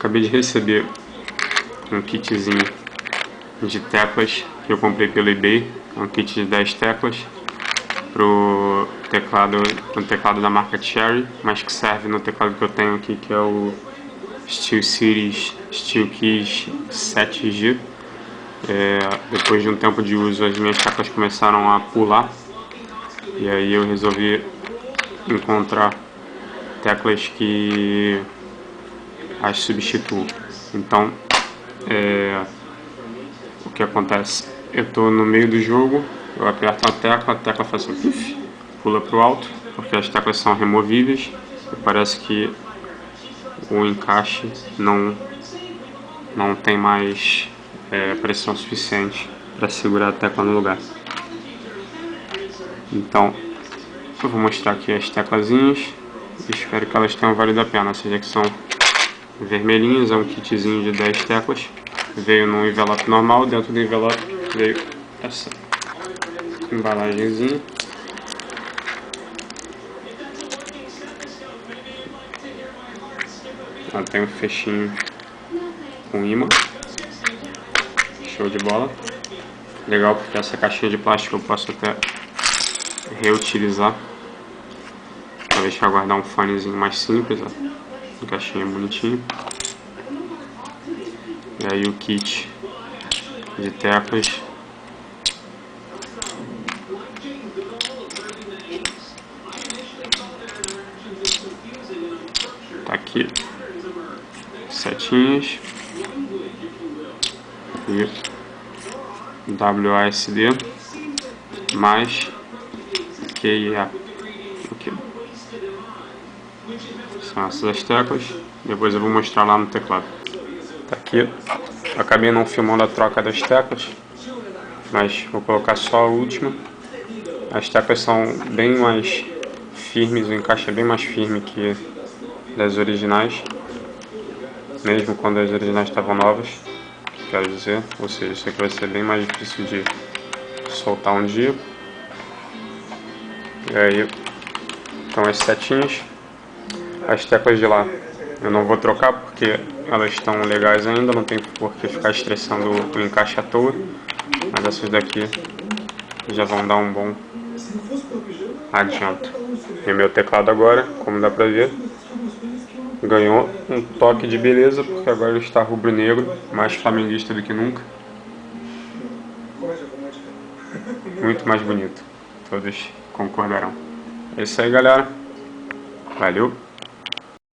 Acabei de receber um kitzinho de teclas que eu comprei pelo eBay. É um kit de 10 teclas pro teclado da marca Cherry, mas que serve no teclado que eu tenho aqui, que é o SteelSeries SteelKeys 7G. Depois de um tempo de uso, as minhas teclas começaram a pular, e aí eu resolvi encontrar teclas que as substituam. Então, o que acontece? Eu estou no meio do jogo, eu aperto a tecla faz um pif, pula para o alto, porque as teclas são removíveis e parece que o encaixe não tem mais pressão suficiente para segurar a tecla no lugar. Então, eu vou mostrar aqui as teclazinhas e espero que elas tenham valido a pena. Essas aqui são vermelhinhas, é um kitzinho de 10 teclas. Veio num envelope normal, dentro do envelope veio essa embalagenzinha. Ela tem um fechinho com imã. Show de bola. Legal porque essa caixinha de plástico eu posso até reutilizar. Para deixar guardar um fonezinho mais simples, ó. Uma caixinha bonitinha. E aí o kit de teclas. Tá aqui. Setinhas. E WASD mais QIA. Aqui. São essas as teclas. Depois eu vou mostrar lá no teclado. Tá aqui. Acabei não filmando a troca das teclas, mas vou colocar só a última. As teclas são bem mais firmes, o encaixe é bem mais firme que das originais, mesmo quando as originais estavam novas, quero dizer, ou seja, isso aqui vai ser bem mais difícil de soltar um dia. E aí estão as setinhas. As teclas de lá eu não vou trocar porque elas estão legais ainda, não tem por que ficar estressando o encaixe à toa, mas essas daqui já vão dar um bom adianto. E meu teclado agora, como dá pra ver, ganhou um toque de beleza, porque agora ele está rubro-negro, mais flamenguista do que nunca. Muito mais bonito, todos concordarão. É isso aí, galera. Valeu!